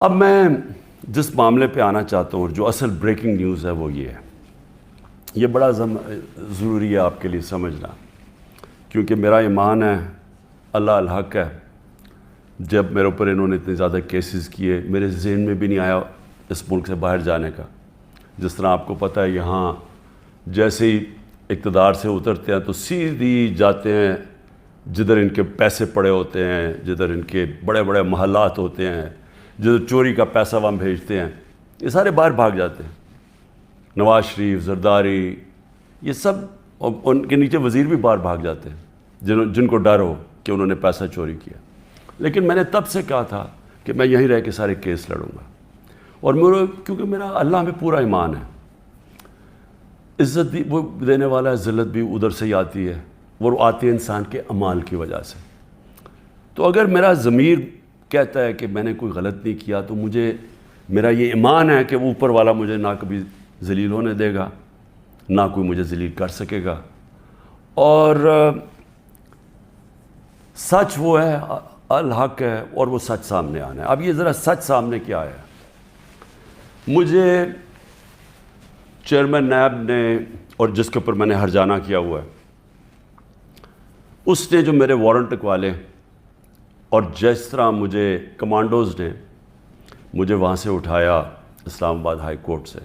اب میں جس معاملے پہ آنا چاہتا ہوں اور جو اصل بریکنگ نیوز ہے وہ یہ ہے، یہ بڑا ضروری ہے آپ کے لیے سمجھنا، کیونکہ میرا ایمان ہے اللہ الحق ہے۔ جب میرے اوپر انہوں نے اتنے زیادہ کیسز کیے، میرے ذہن میں بھی نہیں آیا اس ملک سے باہر جانے کا۔ جس طرح آپ کو پتہ ہے یہاں جیسے ہی اقتدار سے اترتے ہیں تو سیدھی جاتے ہیں جدھر ان کے پیسے پڑے ہوتے ہیں، جدھر ان کے بڑے بڑے محلات ہوتے ہیں، جدھر چوری کا پیسہ وہاں بھیجتے ہیں، یہ سارے باہر بھاگ جاتے ہیں۔ نواز شریف، زرداری، یہ سب، ان کے نیچے وزیر بھی باہر بھاگ جاتے ہیں جن کو ڈر ہو کہ انہوں نے پیسہ چوری کیا۔ لیکن میں نے تب سے کہا تھا کہ میں یہیں رہ کے سارے کیس لڑوں گا، اور کیونکہ میرا اللہ میں پورا ایمان ہے۔ عزت بھی وہ دینے والا ہے، ذلت بھی ادھر سے ہی آتی ہے، وہ آتی ہے انسان کے اعمال کی وجہ سے۔ تو اگر میرا ضمیر کہتا ہے کہ میں نے کوئی غلط نہیں کیا تو میرا یہ ایمان ہے کہ اوپر والا مجھے نہ کبھی ذلیل ہونے دے گا، نہ کوئی مجھے ذلیل کر سکے گا۔ اور سچ وہ ہے، الحق ہے، اور وہ سچ سامنے آنا ہے۔ اب یہ ذرا سچ سامنے کیا ہے؟ مجھے چیئرمین نیب نے، اور جس کے اوپر میں نے ہرجانہ کیا ہوا ہے، اس نے جو میرے وارنٹ لکھوالے، اور جس طرح مجھے کمانڈوز نے مجھے وہاں سے اٹھایا اسلام آباد ہائی کورٹ سے،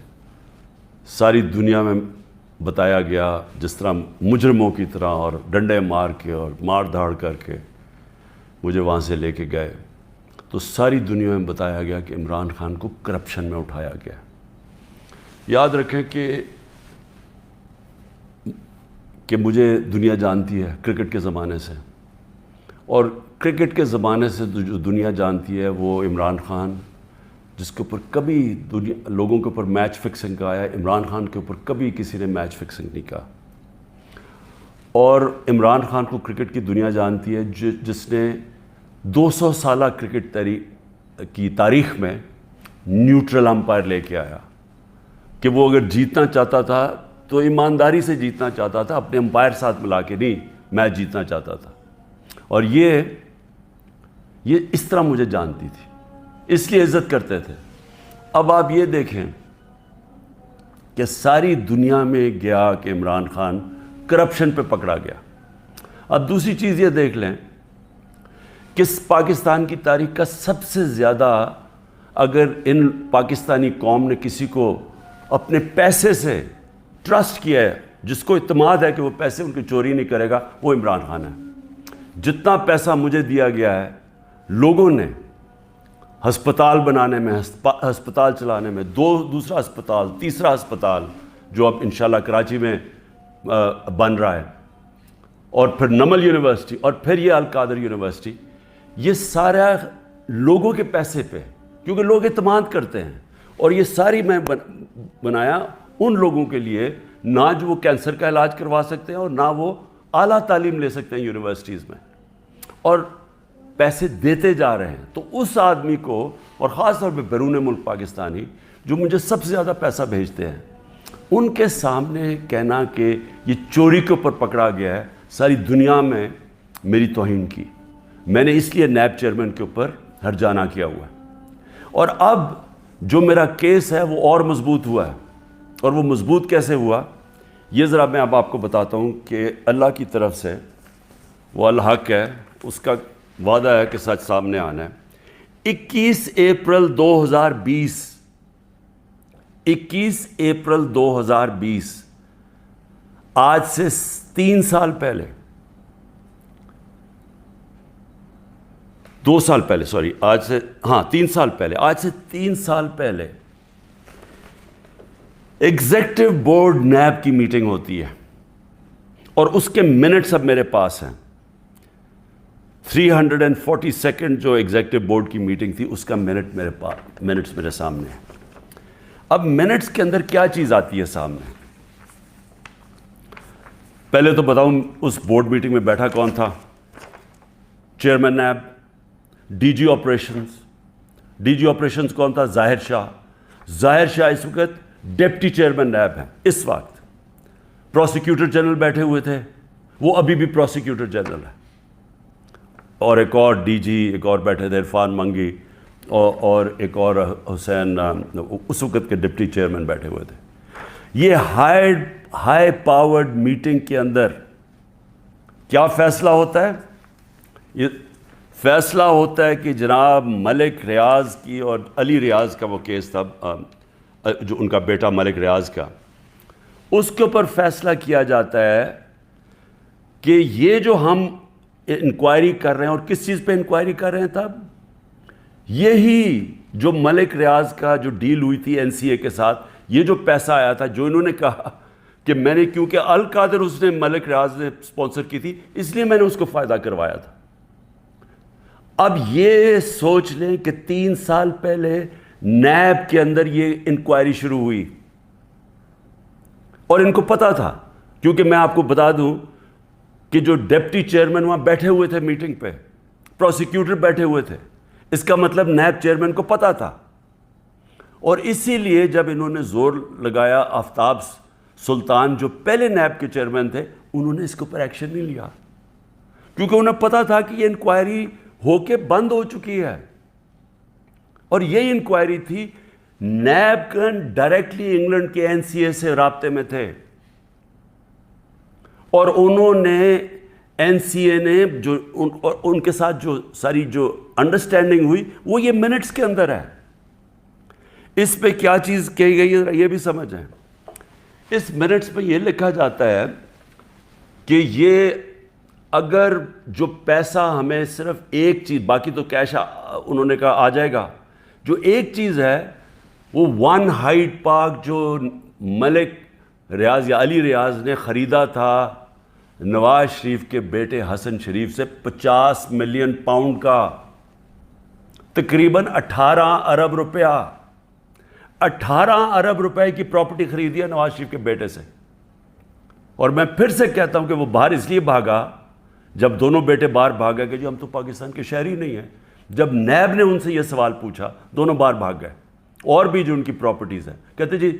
ساری دنیا میں بتایا گیا جس طرح مجرموں کی طرح، اور ڈنڈے مار کے اور مار دھاڑ کر کے مجھے وہاں سے لے کے گئے، تو ساری دنیا میں بتایا گیا کہ عمران خان کو کرپشن میں اٹھایا گیا۔ یاد رکھیں کہ مجھے دنیا جانتی ہے کرکٹ کے زمانے سے، اور کرکٹ کے زمانے سے جو دنیا جانتی ہے وہ عمران خان، جس کے اوپر کبھی لوگوں کے اوپر میچ فکسنگ کا آیا، عمران خان کے اوپر کبھی کسی نے میچ فکسنگ نہیں کہا۔ اور عمران خان کو کرکٹ کی دنیا جانتی ہے جس نے 200 سالہ کرکٹ کی تاریخ میں نیوٹرل امپائر لے کے آیا، کہ وہ اگر جیتنا چاہتا تھا تو ایمانداری سے جیتنا چاہتا تھا، اپنے امپائر ساتھ ملا کے نہیں میچ جیتنا چاہتا تھا۔ اور یہ اس طرح مجھے جانتی تھی، اس لیے عزت کرتے تھے۔ اب آپ یہ دیکھیں کہ ساری دنیا میں گیا کہ عمران خان کرپشن پہ پکڑا گیا۔ اب دوسری چیز یہ دیکھ لیں کہ پاکستان کی تاریخ کا سب سے زیادہ، اگر ان پاکستانی قوم نے کسی کو اپنے پیسے سے ٹرسٹ کیا ہے، جس کو اعتماد ہے کہ وہ پیسے ان کی چوری نہیں کرے گا، وہ عمران خان ہے۔ جتنا پیسہ مجھے دیا گیا ہے لوگوں نے ہسپتال بنانے میں، ہسپتال چلانے میں، دوسرا ہسپتال، تیسرا ہسپتال جو اب انشاءاللہ کراچی میں بن رہا ہے، اور پھر نمل یونیورسٹی، اور پھر یہ القادر یونیورسٹی، یہ سارا لوگوں کے پیسے پہ، کیونکہ لوگ اعتماد کرتے ہیں۔ اور یہ ساری میں بنایا ان لوگوں کے لیے، نہ جو وہ کینسر کا علاج کروا سکتے ہیں اور نہ وہ اعلیٰ تعلیم لے سکتے ہیں یونیورسٹیز میں، اور پیسے دیتے جا رہے ہیں۔ تو اس آدمی کو، اور خاص طور پہ بیرون ملک پاکستانی جو مجھے سب سے زیادہ پیسہ بھیجتے ہیں، ان کے سامنے کہنا کہ یہ چوری کے اوپر پکڑا گیا ہے، ساری دنیا میں میری توہین کی۔ میں نے اس لیے نیب چیئرمین کے اوپر ہرجانہ کیا ہوا ہے، اور اب جو میرا کیس ہے وہ اور مضبوط ہوا ہے۔ اور وہ مضبوط کیسے ہوا، یہ ذرا میں اب آپ کو بتاتا ہوں کہ اللہ کی طرف سے وہ الحق ہے، اس کا وعدہ ہے کہ سچ سامنے آنا ہے۔ 21 اپریل 2020، آج سے 3 سال پہلے، 2 سال پہلے، سوری، آج سے 3 سال پہلے ایگزیکٹو بورڈ نیب کی میٹنگ ہوتی ہے، اور اس کے منٹس اب میرے پاس ہیں۔ 342 جو ایگزیکٹو بورڈ کی میٹنگ تھی، اس کا منٹس میرے سامنے ہیں۔ اب منٹس کے اندر کیا چیز آتی ہے سامنے؟ پہلے تو بتاؤں اس بورڈ میٹنگ میں بیٹھا کون تھا؟ Chairman NAB, D G operations کون تھا؟ ظاہر شاہ اس وقت ڈپٹی چیئرمین نیب ہیں اس وقت۔ پروسیکیوٹر جنرل بیٹھے ہوئے تھے، وہ ابھی بھی پروسیکیوٹر جنرل ہے، اور ایک اور ڈی جی ایک اور بیٹھے تھے، عرفان منگی۔ اور ایک اور حسین اس وقت کے ڈپٹی چیئرمین بیٹھے ہوئے تھے. یہ ہائی پاورڈ میٹنگ کے اندر کیا فیصلہ ہوتا ہے؟ یہ فیصلہ ہوتا ہے کہ جناب ملک ریاض کی اور علی ریاض کا وہ کیس تھا جو ان کا بیٹا ملک ریاض کا، اس کے اوپر فیصلہ کیا جاتا ہے کہ یہ جو ہم انکوائری کر رہے ہیں، اور کس چیز پہ انکوائری کر رہے ہیں تب؟ یہی جو ملک ریاض کا جو ڈیل ہوئی تھی این سی اے کے ساتھ، یہ جو پیسہ آیا تھا، جو انہوں نے کہا کہ میں نے، کیونکہ القادر اس نے ملک ریاض نے سپانسر کی تھی، اس لیے میں نے اس کو فائدہ کروایا تھا. اب یہ سوچ لیں کہ 3 سال پہلے نیب کے اندر یہ انکوائری شروع ہوئی، اور ان کو پتا تھا، کیونکہ میں آپ کو بتا دوں کہ جو ڈپٹی چیئرمین وہاں بیٹھے ہوئے تھے میٹنگ پہ، پروسیکیوٹر بیٹھے ہوئے تھے، اس کا مطلب نیب چیئرمین کو پتا تھا. اور اسی لیے جب انہوں نے زور لگایا، آفتاب سلطان جو پہلے نیب کے چیئرمین تھے، انہوں نے اس کے اوپر ایکشن نہیں لیا، کیونکہ انہیں پتا تھا کہ یہ انکوائری ہو کے بند ہو چکی ہے. اور یہ انکوائری تھی، نیب کن ڈائریکٹلی انگلینڈ کے این سی اے سے رابطے میں تھے، اور انہوں نے این سی اے نے جو ان کے ساتھ جو ساری جو انڈرسٹینڈنگ ہوئی، وہ یہ منٹس کے اندر ہے. اس پہ کیا چیز کہی گئی ہے یہ بھی سمجھیں. اس منٹس پہ یہ لکھا جاتا ہے کہ یہ اگر جو پیسہ ہمیں صرف ایک چیز، باقی تو کیش انہوں نے کہا آ جائے گا، جو ایک چیز ہے وہ 1 ہائیڈ پارک جو ملک ریاض یا علی ریاض نے خریدا تھا نواز شریف کے بیٹے حسن شریف سے 50 ملین پاؤنڈ کا، تقریباً 18 ارب روپیہ، 18 ارب روپے کی پراپرٹی خریدی ہے نواز شریف کے بیٹے سے. اور میں پھر سے کہتا ہوں کہ وہ باہر اس لیے بھاگا، جب دونوں بیٹے باہر بھاگا کہ جی ہم تو پاکستان کے شہری نہیں ہیں. جب نیب نے ان سے یہ سوال پوچھا، دونوں باہر بھاگ گئے. اور بھی جو ان کی پراپرٹیز ہیں، کہتے جی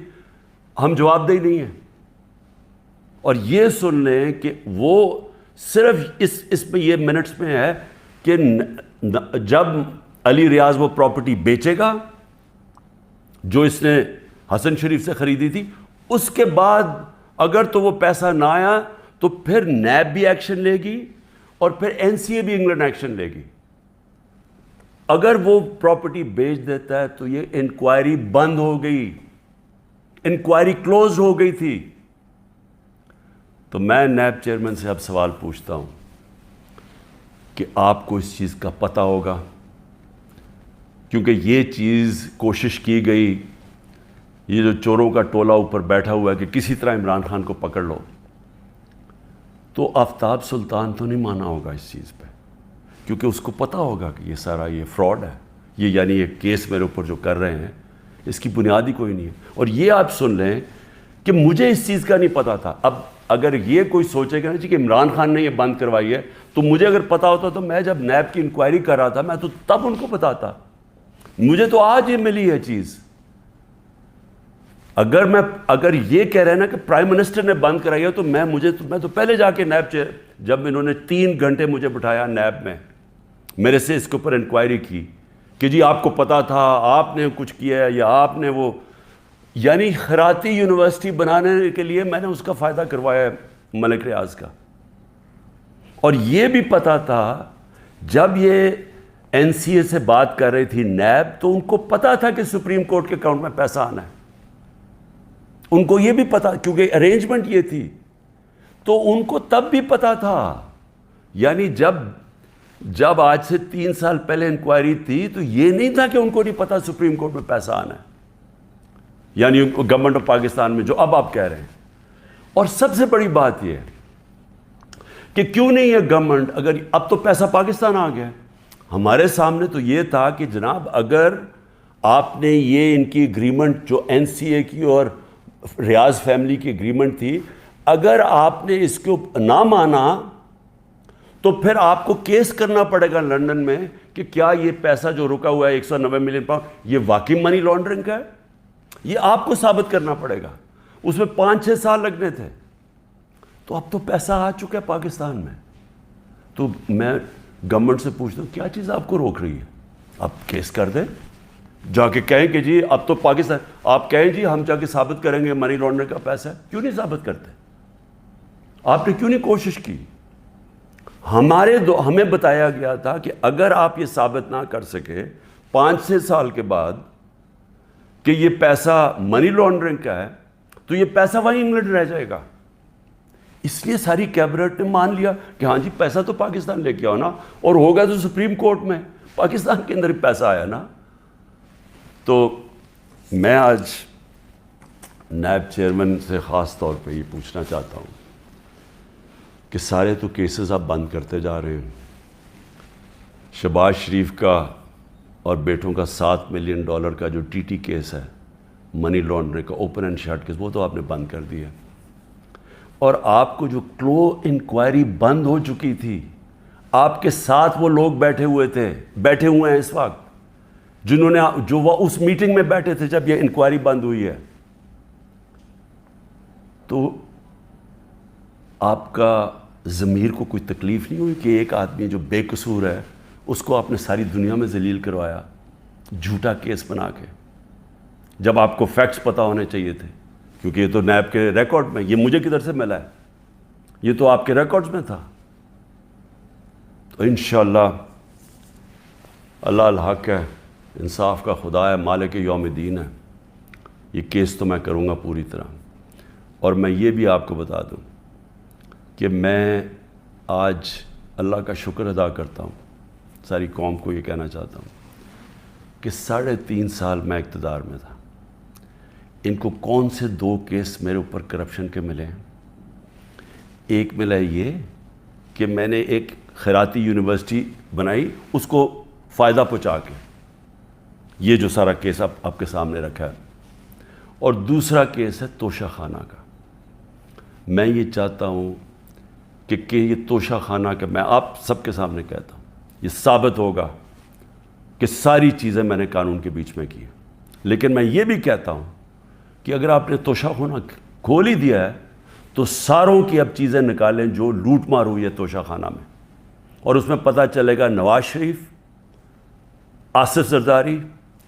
ہم جواب دہی نہیں ہیں. اور یہ سن لیں کہ وہ صرف اس پہ یہ منٹس میں ہے کہ جب علی ریاض وہ پراپرٹی بیچے گا جو اس نے حسن شریف سے خریدی تھی، اس کے بعد اگر تو وہ پیسہ نہ آیا تو پھر نیب بھی ایکشن لے گی اور پھر این سی اے بھی انگلینڈ ایکشن لے گی. اگر وہ پراپرٹی بیچ دیتا ہے تو یہ انکوائری بند ہو گئی، انکوائری کلوز ہو گئی تھی. تو میں نیب چیئرمین سے اب سوال پوچھتا ہوں کہ آپ کو اس چیز کا پتہ ہوگا، کیونکہ یہ چیز کوشش کی گئی، یہ جو چوروں کا ٹولہ اوپر بیٹھا ہوا ہے کہ کسی طرح عمران خان کو پکڑ لو، تو آفتاب سلطان تو نہیں مانا ہوگا اس چیز پہ، کیونکہ اس کو پتہ ہوگا کہ یہ سارا یہ فراڈ ہے، یہ یعنی یہ کیس میرے اوپر جو کر رہے ہیں اس کی بنیاد ہی کوئی نہیں ہے. اور یہ آپ سن لیں کہ مجھے اس چیز کا نہیں پتہ تھا. اب اگر یہ کوئی سوچے گا نا جی کہ عمران خان نے یہ بند کروائی ہے، تو مجھے اگر پتہ ہوتا تو میں جب نیب کی انکوائری کر رہا تھا میں تو تب ان کو بتاتا. مجھے تو آج یہ ملی ہے چیز. اگر یہ کہہ رہے ہیں نا کہ پرائم منسٹر نے بند کرائی ہے تو میں تو پہلے جا کے نیب جب انہوں نے 3 گھنٹے مجھے بٹھایا نیب میں، میرے سے اس کے اوپر انکوائری کی کہ جی آپ کو پتا تھا، آپ نے کچھ کیا ہے، یا آپ نے وہ، یعنی خیراتی یونیورسٹی بنانے کے لیے میں نے اس کا فائدہ کروایا ہے ملک ریاض کا. اور یہ بھی پتا تھا جب یہ این سی اے سے بات کر رہی تھی نیب، تو ان کو پتا تھا کہ سپریم کورٹ کے اکاؤنٹ میں پیسہ آنا ہے. ان کو یہ بھی پتا، کیونکہ ارینجمنٹ یہ تھی، تو ان کو تب بھی پتا تھا. یعنی جب آج سے 3 سال پہلے انکوائری تھی تو یہ نہیں تھا کہ ان کو نہیں پتا سپریم کورٹ میں پیسہ آنا ہے، یعنی گورنمنٹ آف پاکستان میں جو اب آپ کہہ رہے ہیں. اور سب سے بڑی بات یہ ہے کہ کیوں نہیں ہے گورنمنٹ، اگر اب تو پیسہ پاکستان آ گیا، ہمارے سامنے تو یہ تھا کہ جناب اگر آپ نے یہ ان کی اگریمنٹ جو این سی اے کی اور ریاض فیملی کی اگریمنٹ تھی، اگر آپ نے اس کو نہ مانا تو پھر آپ کو کیس کرنا پڑے گا لندن میں کہ کیا یہ پیسہ جو رکا ہوا ہے 190 ملین پاؤنڈ یہ واقعی منی لانڈرنگ کا ہے. یہ آپ کو ثابت کرنا پڑے گا. اس میں 5-6 سال لگنے تھے. تو اب تو پیسہ آ چکا ہے پاکستان میں. تو میں گورنمنٹ سے پوچھتا ہوں کیا چیز آپ کو روک رہی ہے؟ آپ کیس کر دیں, جا کے کہیں کہ جی اب تو پاکستان, آپ کہیں جی ہم جا کے ثابت کریں گے منی لانڈرنگ کا پیسہ ہے. کیوں نہیں ثابت کرتے؟ آپ نے کیوں نہیں کوشش کی؟ ہمیں بتایا گیا تھا کہ اگر آپ یہ ثابت نہ کر سکے 5-6 سال کے بعد کہ یہ پیسہ منی لانڈرنگ کا ہے تو یہ پیسہ وہیں انگلینڈ رہ جائے گا. اس لیے ساری کیبنٹ نے مان لیا کہ ہاں جی پیسہ تو پاکستان لے کے آؤ نا, اور ہوگا تو سپریم کورٹ میں, پاکستان کے اندر ہی پیسہ آیا نا. تو میں آج نائب چیئرمین سے خاص طور پہ یہ پوچھنا چاہتا ہوں کہ سارے تو کیسز آپ بند کرتے جا رہے ہیں. شہباز شریف کا اور بیٹوں کا $7 ملین کا جو ٹی ٹی کیس ہے, منی لانڈرنگ کا اوپن اینڈ شٹ کیس, وہ تو آپ نے بند کر دیا. اور آپ کو جو کلو انکوائری بند ہو چکی تھی, آپ کے ساتھ وہ لوگ بیٹھے ہوئے ہیں اس وقت جنہوں نے جو وہ اس میٹنگ میں بیٹھے تھے جب یہ انکوائری بند ہوئی ہے. تو آپ کا ضمیر کو کوئی تکلیف نہیں ہوئی کہ ایک آدمی جو بے قصور ہے اس کو آپ نے ساری دنیا میں ذلیل کروایا جھوٹا کیس بنا کے, جب آپ کو فیکٹس پتہ ہونے چاہیے تھے؟ کیونکہ یہ تو نیب کے ریکارڈ میں, یہ مجھے کدھر سے ملا ہے, یہ تو آپ کے ریکارڈز میں تھا. تو انشاءاللہ اللہ الحق ہے, انصاف کا خدا ہے, مالک یوم الدین ہے, یہ کیس تو میں کروں گا پوری طرح. اور میں یہ بھی آپ کو بتا دوں کہ میں آج اللہ کا شکر ادا کرتا ہوں, ساری قوم کو یہ کہنا چاہتا ہوں کہ 3.5 سال میں اقتدار میں تھا. ان کو کون سے 2 کیس میرے اوپر کرپشن کے ملے ہیں؟ ایک ملا یہ کہ میں نے ایک خیراتی یونیورسٹی بنائی, اس کو فائدہ پہنچا کے, یہ جو سارا کیس آپ کے سامنے رکھا ہے. اور دوسرا کیس ہے توشہ خانہ کا. میں یہ چاہتا ہوں کہ یہ توشہ خانہ کا, میں آپ سب کے سامنے کہتا ہوں, یہ ثابت ہوگا کہ ساری چیزیں میں نے قانون کے بیچ میں کی. لیکن میں یہ بھی کہتا ہوں کہ اگر آپ نے توشہ خانہ کھول ہی دیا ہے تو ساروں کی اب چیزیں نکالیں جو لوٹ مار ہوئی ہے توشہ خانہ میں, اور اس میں پتہ چلے گا نواز شریف, آصف زرداری,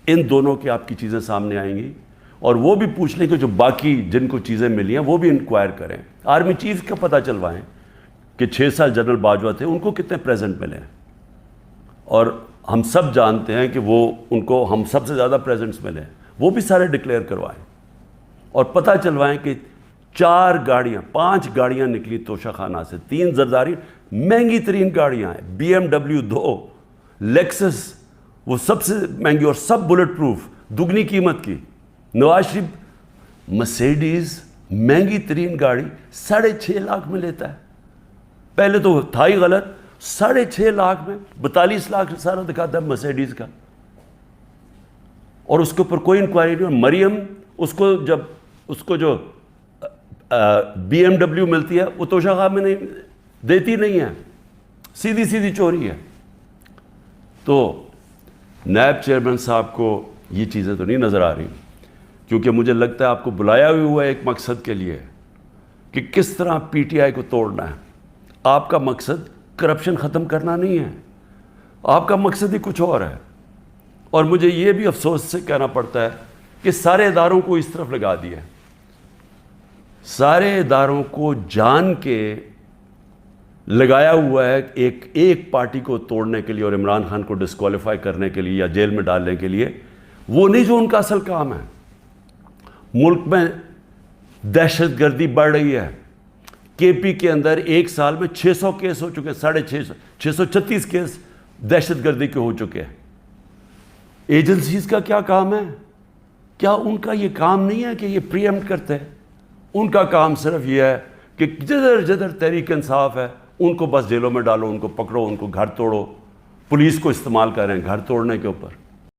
ان دونوں کی آپ کی چیزیں سامنے آئیں گی. اور وہ بھی پوچھ لیں کہ جو باقی جن کو چیزیں ملی ہیں وہ بھی انکوائر کریں. آرمی چیف کا پتہ چلوائیں کہ 6 سال جنرل باجوہ تھے, ان کو کتنے پریزنٹ ملے ہیں. اور ہم سب جانتے ہیں کہ ان کو ہم سب سے زیادہ پریزنٹس ملے ہیں, وہ بھی سارے ڈکلیئر کروائیں. اور پتہ چلوائیں کہ 5 گاڑیاں نکلی توشہ خانہ سے, 3 زرداری, مہنگی ترین گاڑیاں ہیں, BMW 2, لیکسس وہ سب سے مہنگی اور سب بلٹ پروف, دگنی قیمت کی. نواز شریف مرسیڈیز مہنگی ترین گاڑی 6.5 لاکھ میں لیتا ہے. پہلے تو تھا ہی غلط, 6.5 لاکھ میں 42 لاکھ سارا دکھاتا ہے مرسیڈیز کا, اور اس کے اوپر کوئی انکوائری نہیں. مریم اس کو جو BMW ملتی ہے وہ توشہ خانہ میں نہیں دیتی نہیں ہے, سیدھی چوری ہے. تو نائب چیئرمین صاحب کو یہ چیزیں تو نہیں نظر آ رہی, کیونکہ مجھے لگتا ہے آپ کو بلایا بھی ہوا ہے ایک مقصد کے لیے کہ کس طرح PTI کو توڑنا ہے. آپ کا مقصد کرپشن ختم کرنا نہیں ہے, آپ کا مقصد ہی کچھ اور ہے. اور مجھے یہ بھی افسوس سے کہنا پڑتا ہے کہ سارے اداروں کو اس طرف لگا دیا, سارے اداروں کو جان کے لگایا ہوا ہے ایک پارٹی کو توڑنے کے لیے اور عمران خان کو ڈسکوالیفائی کرنے کے لیے یا جیل میں ڈالنے کے لیے. وہ نہیں جو ان کا اصل کام ہے. ملک میں دہشت گردی بڑھ رہی ہے. KP کے اندر 1 سال میں 600 کیس ہو چکے, 636 کیس دہشت گردی کے ہو چکے ہیں. ایجنسیز کا کیا کام ہے؟ کیا ان کا یہ کام نہیں ہے کہ یہ پریمپٹ کرتے ہیں؟ ان کا کام صرف یہ ہے کہ جدھر تحریک انصاف ہے ان کو بس جیلوں میں ڈالو, ان کو پکڑو, ان کو گھر توڑو, پولیس کو استعمال کریں گھر توڑنے کے اوپر.